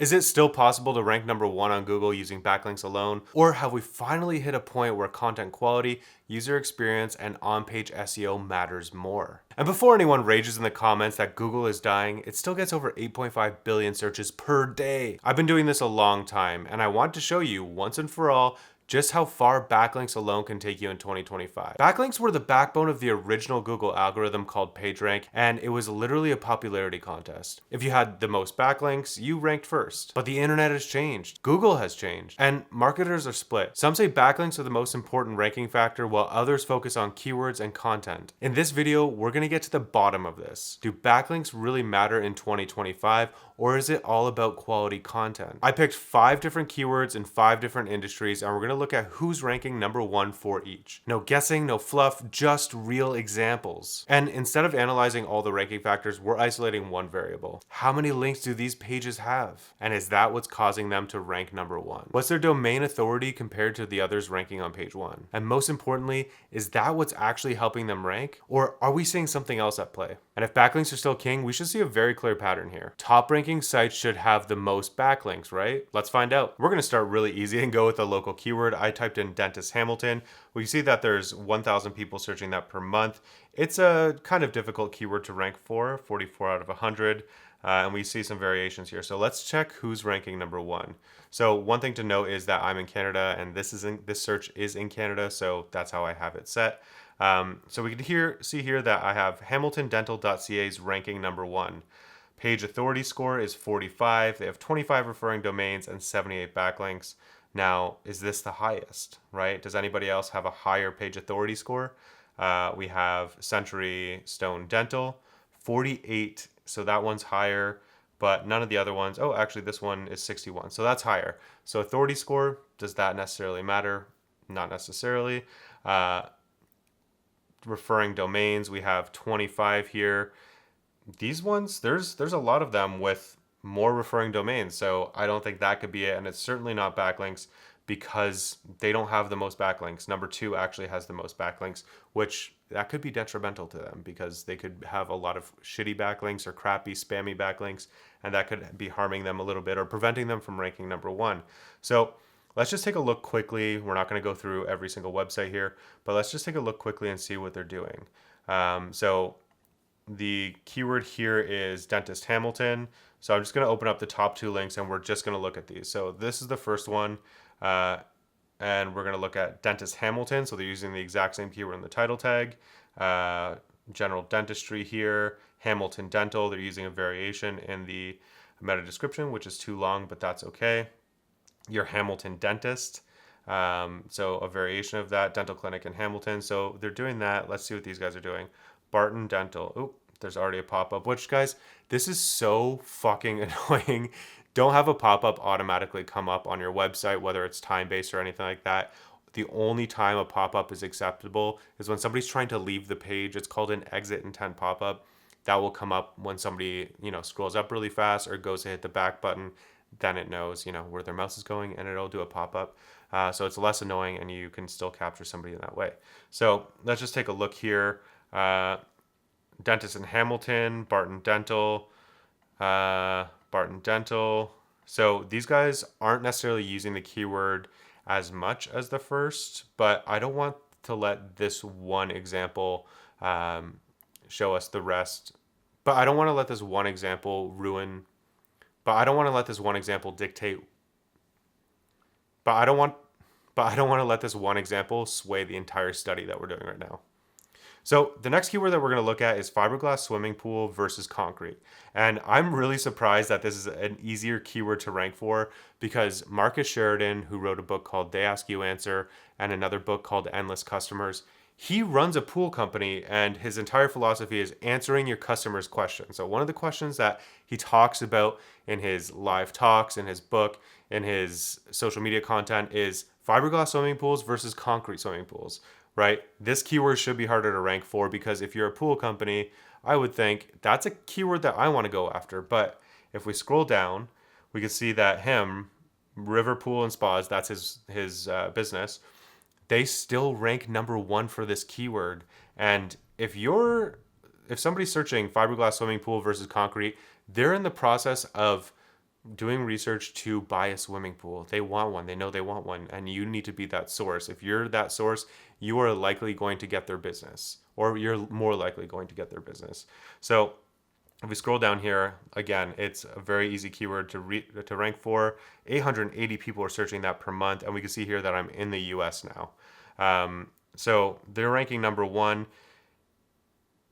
Is it still possible to rank number one on Google using backlinks alone? Or have we finally hit a point where content quality, user experience, and on-page SEO matters more? And before anyone rages in the comments that Google is dying, it still gets over 8.5 billion searches per day. I've been doing this a long time, and I want to show you once and for all just how far backlinks alone can take you in 2025. Backlinks were the backbone of the original Google algorithm called PageRank, and it was literally a popularity contest. If you had the most backlinks, you ranked first. But the internet has changed. Google has changed. And marketers are split. Some say backlinks are the most important ranking factor, while others focus on keywords and content. In this video, we're going to get to the bottom of this. Do backlinks really matter in 2025? Or is it all about quality content? I picked 5 different keywords in 5 different industries, and we're going to look at who's ranking number 1 for each. No guessing, no fluff, just real examples. And instead of analyzing all the ranking factors, we're isolating one variable. How many links do these pages have? And is that what's causing them to rank number 1? What's their domain authority compared to the others ranking on page 1? And most importantly, is that what's actually helping them rank? Or are we seeing something else at play? And if backlinks are still king, we should see a very clear pattern here. Top ranking sites should have the most backlinks, right? Let's find out. We're gonna start really easy and go with a local keyword. I typed in dentist Hamilton. We see that there's 1,000 people searching that per month. It's a kind of difficult keyword to rank for, 44 out of 100. And we see some variations here. So let's check who's ranking number 1. So one thing to note is that I'm in Canada and this search is in Canada, so that's how I have it set. So we can see here that I have hamiltondental.ca's ranking number 1. Page authority score is 45. They have 25 referring domains and 78 backlinks. Now, is this the highest, right? Does anybody else have a higher page authority score? We have Century Stone Dental, 48. So that one's higher, but none of the other ones. Oh, actually, this one is 61. So that's higher. So authority score, does that necessarily matter? Not necessarily. Referring domains, we have 25 here. These ones, there's a lot of them with more referring domains, so I don't think that could be it, and it's certainly not backlinks because they don't have the most backlinks. Number 2 actually has the most backlinks, which that could be detrimental to them because they could have a lot of shitty backlinks or crappy spammy backlinks, and that could be harming them a little bit or preventing them from ranking number 1. So let's just take a look quickly. We're not going to go through every single website here, but let's just take a look quickly and see what they're doing. So the keyword here is dentist Hamilton. So I'm just going to open up the top 2 links and we're just going to look at these. So this is the first one, and we're going to look at dentist Hamilton. So they're using the exact same keyword in the title tag. General dentistry here, Hamilton Dental. They're using a variation in the meta description, which is too long, but that's okay. Your Hamilton dentist. So a variation of that, dental clinic in Hamilton. So they're doing that. Let's see what these guys are doing. Barton Dental. Oh, there's already a pop-up, which guys, this is so fucking annoying. Don't have a pop-up automatically come up on your website, whether it's time-based or anything like that. The only time a pop-up is acceptable is when somebody's trying to leave the page. It's called an exit intent pop-up. That will come up when somebody, scrolls up really fast or goes to hit the back button. Then it knows, where their mouse is going and it'll do a pop-up. So it's less annoying and you can still capture somebody in that way. So let's just take a look here. Dentist in Hamilton, Barton Dental. So these guys aren't necessarily using the keyword as much as the first, but I don't want to let this one example show us the rest. But I don't want to let this one example dictate. But I don't want to let this one example sway the entire study that we're doing right now. So the next keyword that we're going to look at is fiberglass swimming pool versus concrete. And I'm really surprised that this is an easier keyword to rank for because Marcus Sheridan, who wrote a book called They Ask You Answer and another book called Endless Customers, he runs a pool company and his entire philosophy is answering your customers' questions. So one of the questions that he talks about in his live talks, in his book, in his social media content is fiberglass swimming pools versus concrete swimming pools. Right? This keyword should be harder to rank for because if you're a pool company, I would think that's a keyword that I want to go after. But if we scroll down, we can see that River Pool and Spas, that's his business, they still rank number 1 for this keyword. And if somebody's searching fiberglass swimming pool versus concrete, they're in the process of doing research to buy a swimming pool. They want one. They know they want one, and you need to be that source. If you're that source, you are likely going to get their business, or you're more likely going to get their business. So if we scroll down here, again, it's a very easy keyword to rank for. 880 people are searching that per month, and we can see here that I'm in the US now. So they're ranking number one.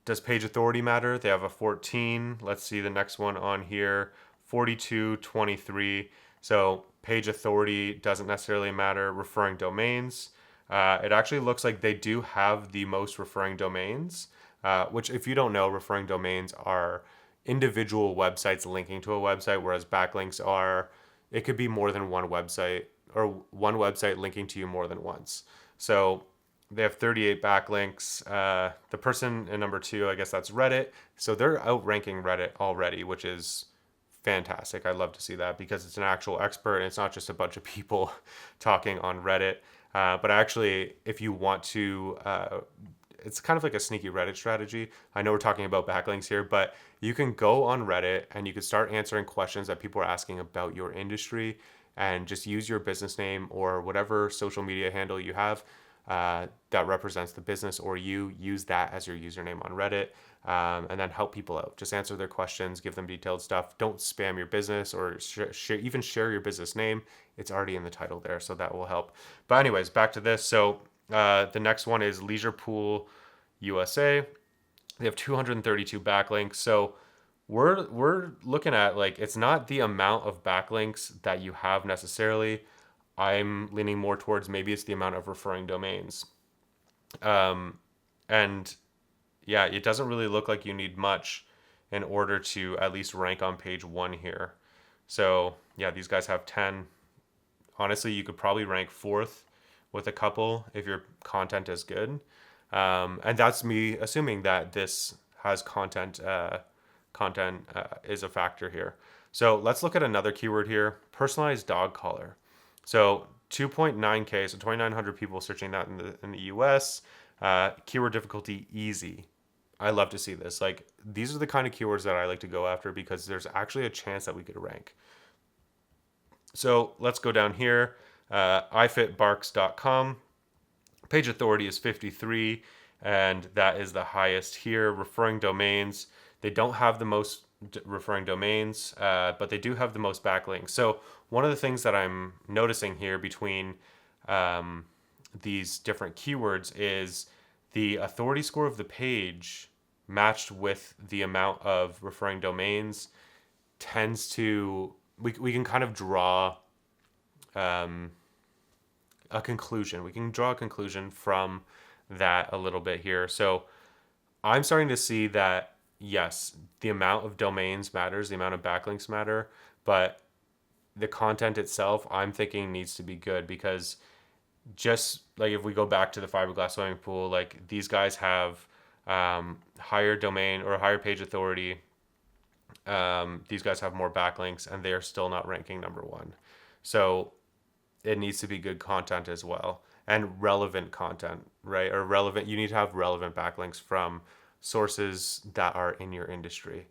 Does page authority matter? They have a 14. Let's see the next one on here, 42, 23. So page authority doesn't necessarily matter. Referring domains. It actually looks like they do have the most referring domains, which if you don't know, referring domains are individual websites linking to a website, whereas backlinks are, it could be more than one website or one website linking to you more than once. So they have 38 backlinks. The person in number two, I guess that's Reddit. So they're outranking Reddit already, which is fantastic. I love to see that because it's an actual expert and it's not just a bunch of people talking on Reddit. But actually, if you want to, it's kind of like a sneaky Reddit strategy. I know we're talking about backlinks here, but you can go on Reddit and you can start answering questions that people are asking about your industry and just use your business name or whatever social media handle you have that represents the business, or you use that as your username on Reddit, and then help people out. Just answer their questions, give them detailed stuff. Don't spam your business or even share your business name. It's already in the title there, so that will help. But anyways, back to this. So the next one is Leisure Pool USA. They have 232 backlinks. So we're looking at, like, it's not the amount of backlinks that you have necessarily. I'm leaning more towards maybe it's the amount of referring domains. And yeah, it doesn't really look like you need much in order to at least rank on page one here. So yeah, these guys have 10. Honestly, you could probably rank fourth with a couple if your content is good. And that's me assuming that this has content. Content is a factor here. So let's look at another keyword here, personalized dog collar. So 2.9K, so 2,900 people searching that in the US. Keyword difficulty easy. I love to see this. Like, these are the kind of keywords that I like to go after because there's actually a chance that we could rank. So let's go down here. ifitbarks.com. Page authority is 53, and that is the highest here. Referring domains, they don't have the most referring domains, but they do have the most backlinks. So one of the things that I'm noticing here between these different keywords is the authority score of the page matched with the amount of referring domains tends to, we can kind of draw a conclusion. We can draw a conclusion from that a little bit here. So I'm starting to see that, yes, the amount of domains matters, the amount of backlinks matter, but the content itself, I'm thinking, needs to be good because just like if we go back to the fiberglass swimming pool, like these guys have higher domain or higher page authority. These guys have more backlinks and they're still not ranking number one. So it needs to be good content as well and relevant content, right? Or relevant, you need to have relevant backlinks from sources that are in your industry,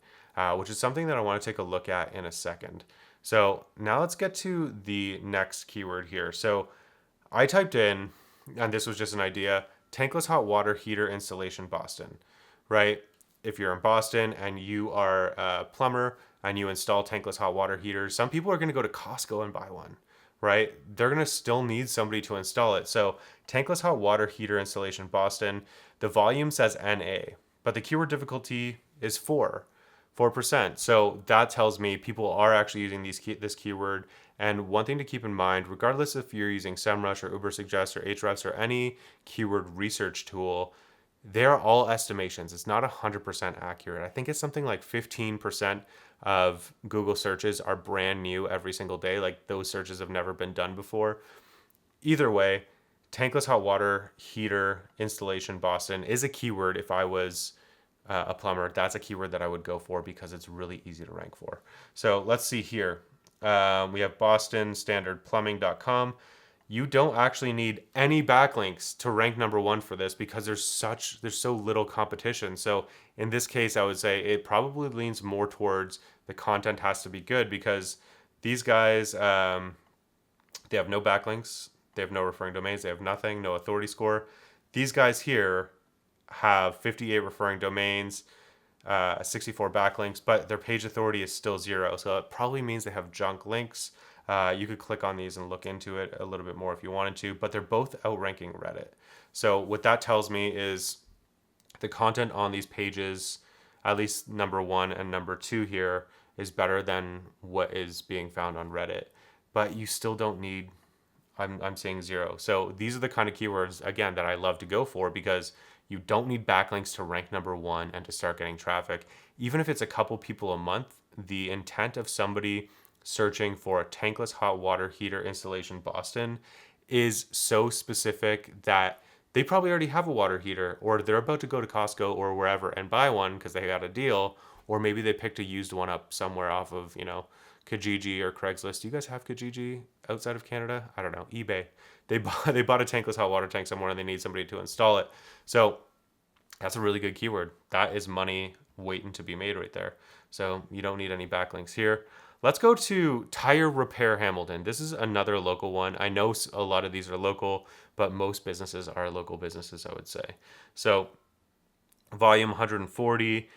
which is something that I want to take a look at in a second. So now let's get to the next keyword here. So I typed in, and this was just an idea, tankless hot water heater installation Boston, right? If you're in Boston and you are a plumber and you install tankless hot water heaters, some people are going to go to Costco and buy one, right? They're going to still need somebody to install it. So tankless hot water heater installation Boston, the volume says NA, but the keyword difficulty is 4%. So that tells me people are actually using this keyword. And one thing to keep in mind, regardless if you're using SEMrush or Ubersuggest or Ahrefs or any keyword research tool, they're all estimations. It's not 100% accurate. I think it's something like 15% of Google searches are brand new every single day. Like those searches have never been done before. Either way, tankless hot water heater installation Boston is a keyword. If I was a plumber, that's a keyword that I would go for because it's really easy to rank for. So let's see here. We have bostonstandardplumbing.com. You don't actually need any backlinks to rank number one for this because there's so little competition. So in this case, I would say it probably leans more towards the content has to be good because These guys, they have no backlinks, they have no referring domains, they have nothing, no authority score. These guys here have 58 referring domains, 64 backlinks, but their page authority is still 0. So it probably means they have junk links. You could click on these and look into it a little bit more if you wanted to, but they're both outranking Reddit. So what that tells me is the content on these pages, at least number 1 and number 2 here, is better than what is being found on Reddit. But you still don't need, I'm saying 0. So these are the kind of keywords, again, that I love to go for, because you don't need backlinks to rank number 1 and to start getting traffic. Even if it's a couple people a month, the intent of somebody searching for a tankless hot water heater installation Boston is so specific that they probably already have a water heater, or they're about to go to Costco or wherever and buy one because they got a deal, or maybe they picked a used one up somewhere off of, Kijiji or Craigslist. Do you guys have Kijiji outside of Canada? I don't know. eBay. They bought a tankless hot water tank somewhere and they need somebody to install it. So that's a really good keyword. That is money waiting to be made right there. So you don't need any backlinks here. Let's go to Tire Repair Hamilton. This is another local one. I know a lot of these are local, but most businesses are local businesses, I would say. So volume 140,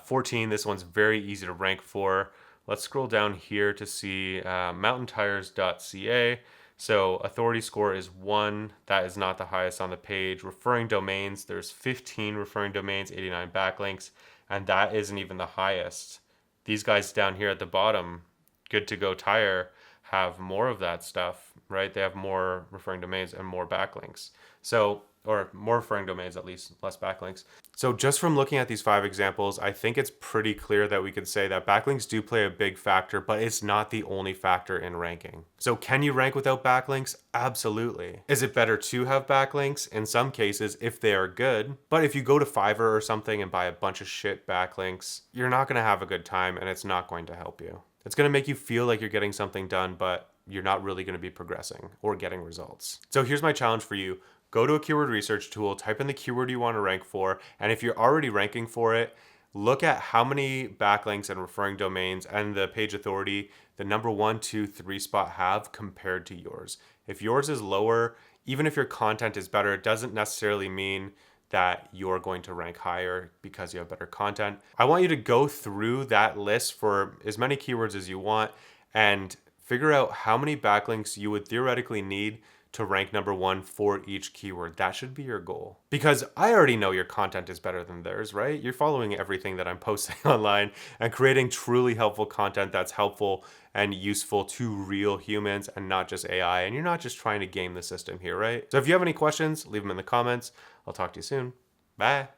14. This one's very easy to rank for. Let's scroll down here to see mountaintires.ca. So authority score is 1. That is not the highest on the page. Referring domains, there's 15 referring domains, 89 backlinks, and that isn't even the highest. These guys down here at the bottom, Good to Go Tire, have more of that stuff, right? They have more referring domains and more backlinks. So, or more referring domains, at least, less backlinks. So just from looking at these 5 examples, I think it's pretty clear that we could say that backlinks do play a big factor, but it's not the only factor in ranking. So can you rank without backlinks? Absolutely. Is it better to have backlinks? In some cases, if they are good. But if you go to Fiverr or something and buy a bunch of shit backlinks, you're not going to have a good time and it's not going to help you. It's going to make you feel like you're getting something done, but you're not really going to be progressing or getting results. So here's my challenge for you. Go to a keyword research tool, type in the keyword you want to rank for, and if you're already ranking for it, look at how many backlinks and referring domains and the page authority the number 1, 2, 3 spot have compared to yours. If yours is lower, even if your content is better, it doesn't necessarily mean that you're going to rank higher because you have better content. I want you to go through that list for as many keywords as you want and figure out how many backlinks you would theoretically need to rank number 1 for each keyword. That should be your goal. Because I already know your content is better than theirs, right? You're following everything that I'm posting online and creating truly helpful content that's helpful and useful to real humans and not just AI. And you're not just trying to game the system here, right? So if you have any questions, leave them in the comments. I'll talk to you soon. Bye.